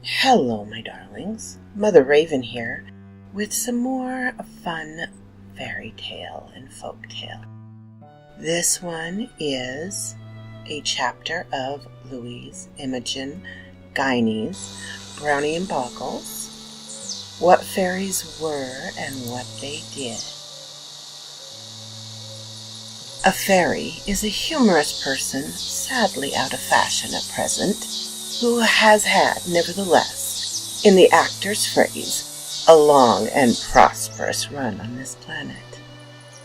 Hello, my darlings. Mother Raven here with some more fun fairy tale and folk tale. This one is a chapter of Louise, Imogen, Guiney's Brownie and Bogles, What Fairies Were and What They Did. A fairy is a humorous person, sadly out of fashion at present, who has had, nevertheless, in the actor's phrase, a long and prosperous run on this planet.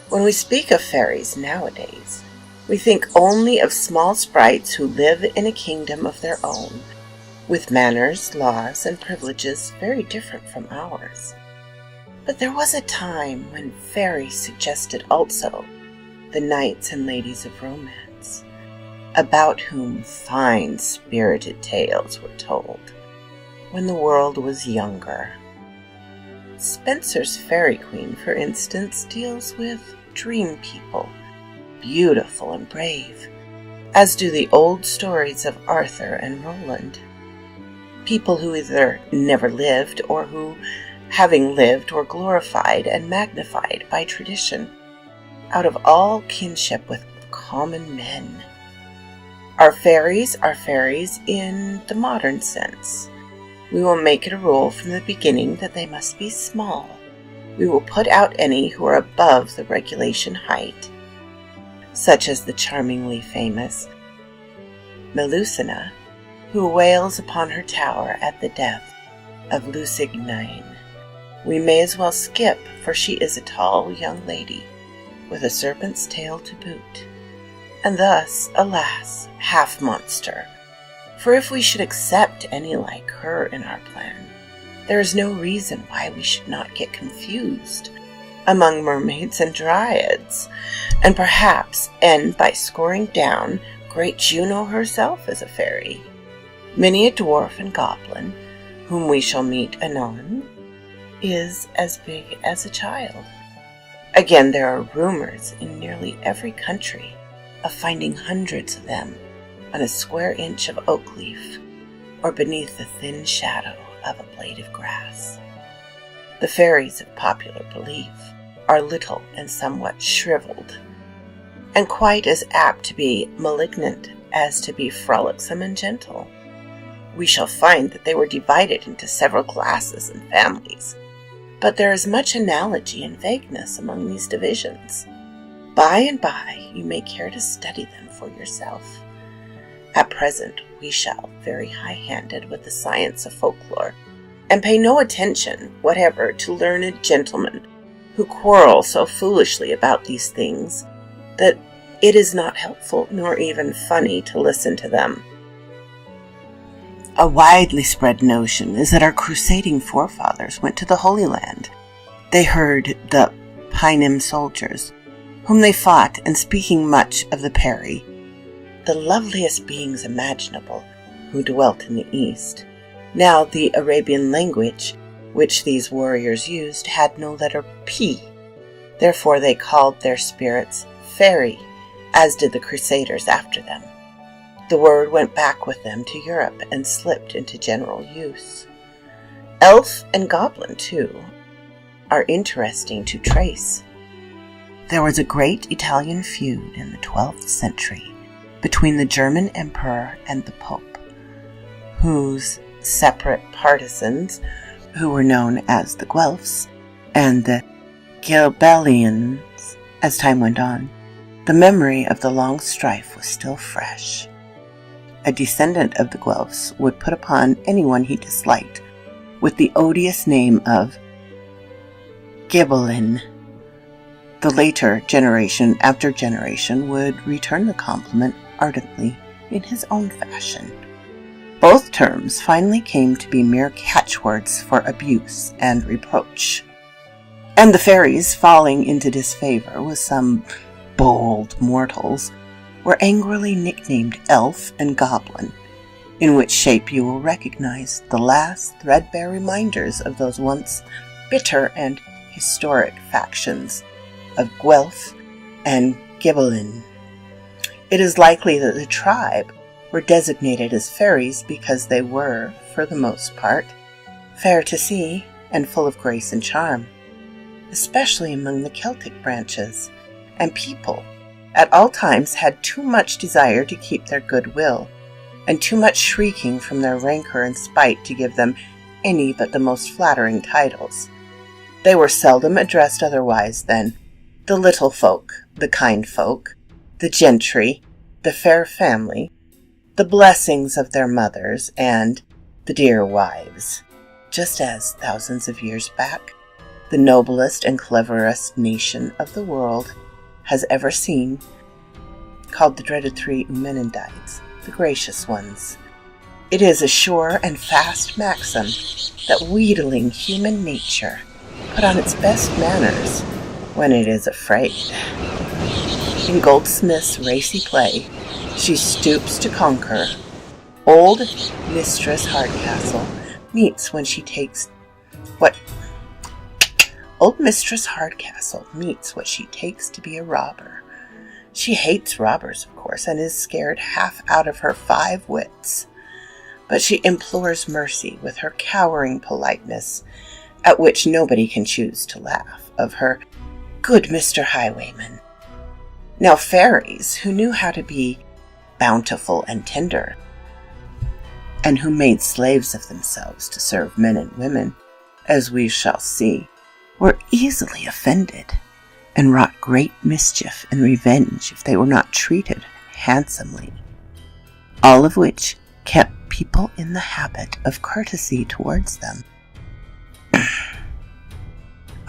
When we speak of fairies nowadays, we think only of small sprites who live in a kingdom of their own, with manners, laws, and privileges very different from ours. But there was a time when fairies suggested also the knights and ladies of romance, about whom fine spirited tales were told when the world was younger. Spenser's Fairy Queen, for instance, deals with dream people, beautiful and brave, as do the old stories of Arthur and Roland. People who either never lived or who, having lived, were glorified and magnified by tradition, out of all kinship with common men. Our fairies are fairies in the modern sense. We will make it a rule from the beginning that they must be small. We will put out any who are above the regulation height, such as the charmingly famous Melusina, who wails upon her tower at the death of 𝔥𝔞𝔫𝔨𝔰𝔤𝔦𝔫𝔫𝔫. We may as well skip, for she is a tall young lady, with a serpent's tail to boot, and thus, alas, half monster. For if we should accept any like her in our plan, there is no reason why we should not get confused among mermaids and dryads, and perhaps end by scoring down great Juno herself as a fairy. Many a dwarf and goblin, whom we shall meet anon, is as big as a child. Again, there are rumors in nearly every country of finding hundreds of them on a square inch of oak leaf or beneath the thin shadow of a blade of grass. The fairies of popular belief are little and somewhat shriveled, and quite as apt to be malignant as to be frolicsome and gentle. We shall find that they were divided into several classes and families, but there is much analogy and vagueness among these divisions. By and by you may care to study them for yourself. At present we shall, very high-handed with the science of folklore, and pay no attention whatever to learned gentlemen who quarrel so foolishly about these things that it is not helpful nor even funny to listen to them. A widely spread notion is that our crusading forefathers went to the Holy Land. They heard the Paynim soldiers, whom they fought, and speaking much of the Peri, the loveliest beings imaginable, who dwelt in the East. Now the Arabian language, which these warriors used, had no letter P. Therefore they called their spirits fairy, as did the crusaders after them. The word went back with them to Europe and slipped into general use. Elf and goblin, too, are interesting to trace. There was a great Italian feud in the 12th century between the German emperor and the pope, whose separate partisans, who were known as the Guelphs and the Ghibellines, as time went on. The memory of the long strife was still fresh. A descendant of the Guelphs would put upon anyone he disliked with the odious name of Ghibellin. The later generation after generation would return the compliment ardently in his own fashion. Both terms finally came to be mere catchwords for abuse and reproach, and the fairies, falling into disfavor with some bold mortals, were angrily nicknamed elf and goblin, in which shape you will recognize the last threadbare reminders of those once bitter and historic factions of Guelph and Ghibellin. It is likely that the tribe were designated as fairies because they were, for the most part, fair to see and full of grace and charm, especially among the Celtic branches, and people at all times had too much desire to keep their goodwill, and too much shrieking from their rancor and spite to give them any but the most flattering titles. They were seldom addressed otherwise than the little folk, the kind folk, the gentry, the fair family, the blessings of their mothers, and the dear wives, just as, thousands of years back, the noblest and cleverest nation of the world has ever seen, called the dreaded three Eumenides, the gracious ones. It is a sure and fast maxim that wheedling human nature put on its best manners when it is afraid. In Goldsmith's racy play, She Stoops to Conquer, Old Mistress Hardcastle meets what she takes to be a robber. She hates robbers, of course, and is scared half out of her 5 wits. But she implores mercy with her cowering politeness, at which nobody can choose to laugh, of her good Mr. Highwayman. Now fairies, who knew how to be bountiful and tender, and who made slaves of themselves to serve men and women, as we shall see, were easily offended, and wrought great mischief and revenge if they were not treated handsomely, all of which kept people in the habit of courtesy towards them.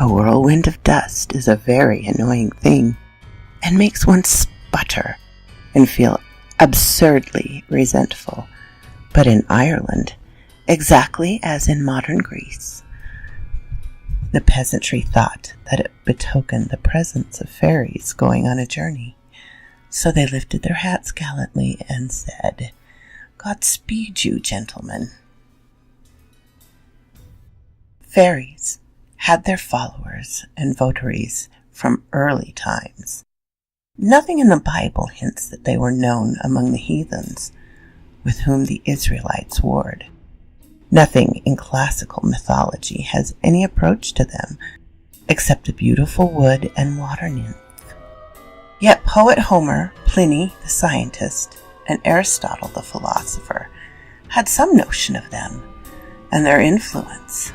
A whirlwind of dust is a very annoying thing, and makes one sputter and feel absurdly resentful. But in Ireland, exactly as in modern Greece, the peasantry thought that it betokened the presence of fairies going on a journey, so they lifted their hats gallantly and said, "God speed you, gentlemen." Fairies had their followers and votaries from early times. Nothing in the Bible hints that they were known among the heathens with whom the Israelites warred. Nothing in classical mythology has any approach to them except a beautiful wood and water nymph. Yet poet Homer, Pliny the scientist, and Aristotle the philosopher had some notion of them and their influence.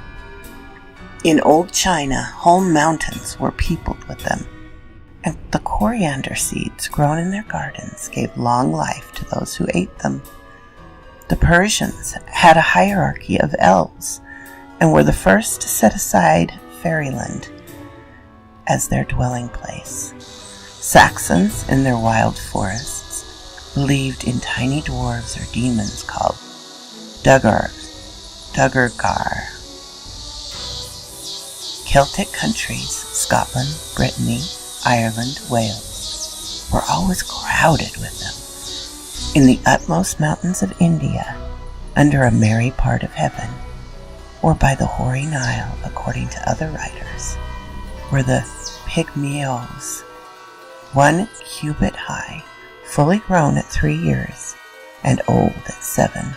In old China, whole mountains were peopled with them, and the coriander seeds grown in their gardens gave long life to those who ate them. The Persians had a hierarchy of elves, and were the first to set aside fairyland as their dwelling place. Saxons, in their wild forests, believed in tiny dwarves or demons called Duggar. Celtic countries, Scotland, Brittany, Ireland, Wales, were always crowded with them. In the utmost mountains of India, under a merry part of heaven, or by the hoary Nile, according to other writers, were the pygmeos, 1 cubit high, fully grown at 3 years, and old at 7,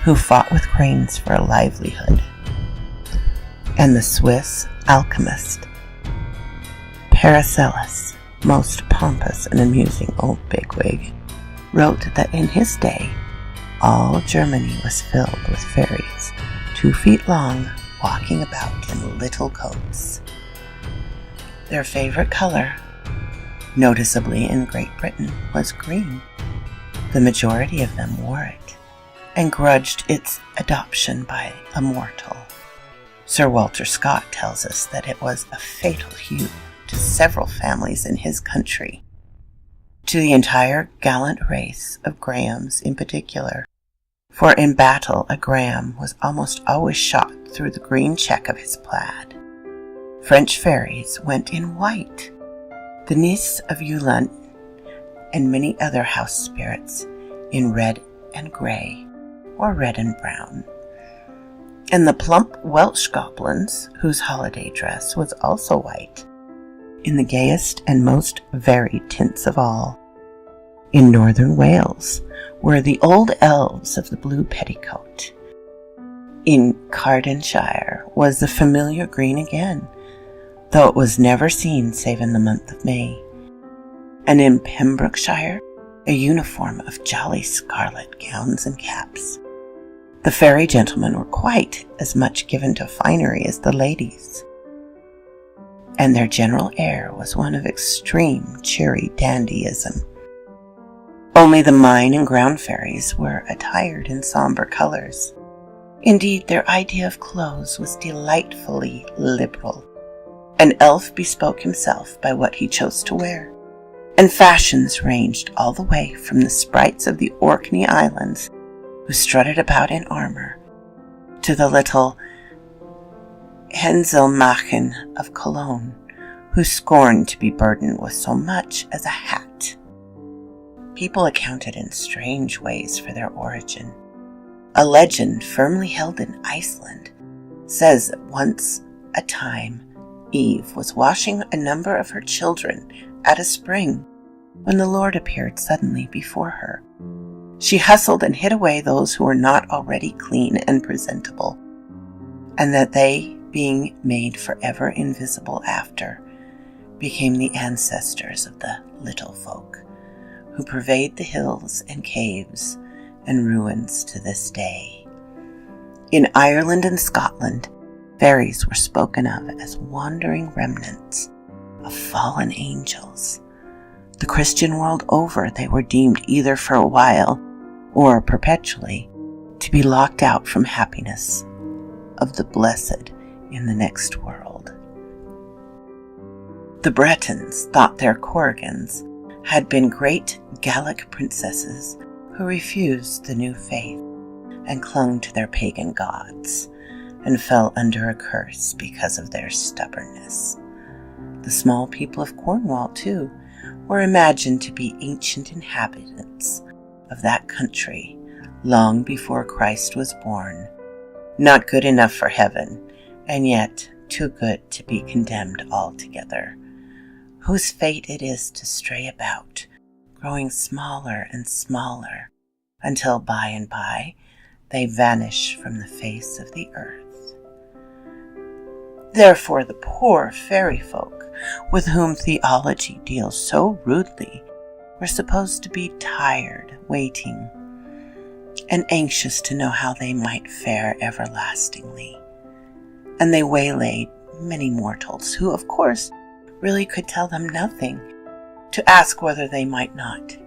who fought with cranes for a livelihood. And the Swiss alchemist Paracelsus, most pompous and amusing old bigwig, wrote that in his day all Germany was filled with fairies, 2 feet long, walking about in little coats. Their favorite color, noticeably in Great Britain, was green. The majority of them wore it, and grudged its adoption by a mortal. Sir Walter Scott tells us that it was a fatal hue to several families in his country, to the entire gallant race of Grahams in particular, for in battle a Graham was almost always shot through the green check of his plaid. French fairies went in white, the niece of Yulun and many other house spirits in red and grey, or red and brown, and the plump Welsh goblins, whose holiday dress was also white, in the gayest and most varied tints of all. In northern Wales were the old elves of the blue petticoat. In Cardenshire was the familiar green again, though it was never seen save in the month of May. And in Pembrokeshire, a uniform of jolly scarlet gowns and caps. The fairy gentlemen were quite as much given to finery as the ladies, and their general air was one of extreme cheery dandyism. Only the mine and ground fairies were attired in somber colors. Indeed, their idea of clothes was delightfully liberal. An elf bespoke himself by what he chose to wear, and fashions ranged all the way from the sprites of the Orkney Islands, who strutted about in armor, to the little 𝔱𝔞𝔫𝔨𝔰𝔤 of Cologne, who scorned to be burdened with so much as a hat. People accounted in strange ways for their origin. A legend firmly held in Iceland says that once a time Eve was washing a number of her children at a spring when the Lord appeared suddenly before her. She hustled and hid away those who were not already clean and presentable, and that they, being made forever invisible after, became the ancestors of the little folk, who pervade the hills and caves and ruins to this day. In Ireland and Scotland, fairies were spoken of as wandering remnants of fallen angels. The Christian world over, they were deemed either for a while or perpetually to be locked out from happiness of the blessed in the next world. The Bretons thought their Corrigans had been great Gallic princesses who refused the new faith and clung to their pagan gods, and fell under a curse because of their stubbornness. The small people of Cornwall, too, were imagined to be ancient inhabitants of that country long before Christ was born, not good enough for heaven, and yet too good to be condemned altogether, whose fate it is to stray about, growing smaller and smaller, until by and by they vanish from the face of the earth. Therefore the poor fairy folk, with whom theology deals so rudely, were supposed to be tired, waiting, and anxious to know how they might fare everlastingly. And they waylaid many mortals, who, of course, really could tell them nothing, to ask whether they might not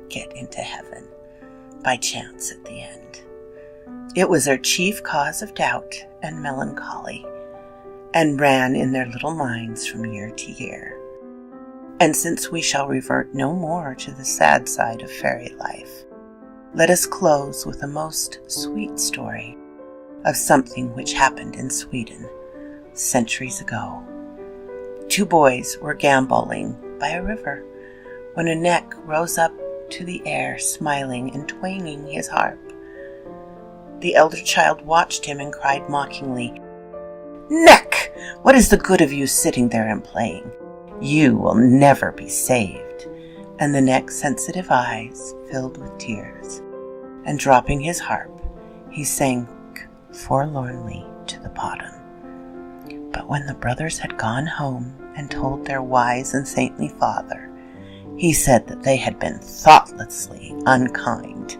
get into heaven by chance at the end. It was their chief cause of doubt and melancholy, and ran in their little minds from year to year. And since we shall revert no more to the sad side of fairy life, let us close with a most sweet story of something which happened in Sweden centuries ago. Two boys were gambolling by a river when a neck rose up to the air, smiling and twanging his harp. The elder child watched him and cried mockingly, "Neck, what is the good of you sitting there and playing? You will never be saved." And the neck's sensitive eyes filled with tears, and dropping his harp, he sank forlornly to the bottom. But when the brothers had gone home and told their wise and saintly father, he said that they had been thoughtlessly unkind,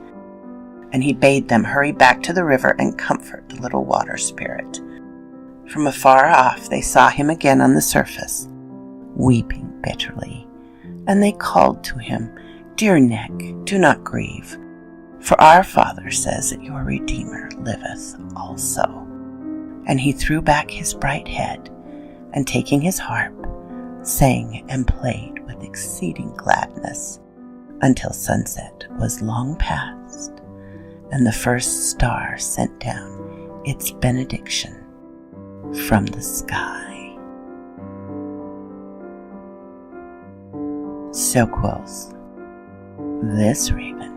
and he bade them hurry back to the river and comfort the little water spirit. From afar off they saw him again on the surface, weeping bitterly, and they called to him, "Dear Neck, do not grieve, for our Father says that your Redeemer liveth also." And he threw back his bright head, and taking his harp, sang and played with exceeding gladness until sunset was long past, and the first star sent down its benediction from the sky. So quoth this raven.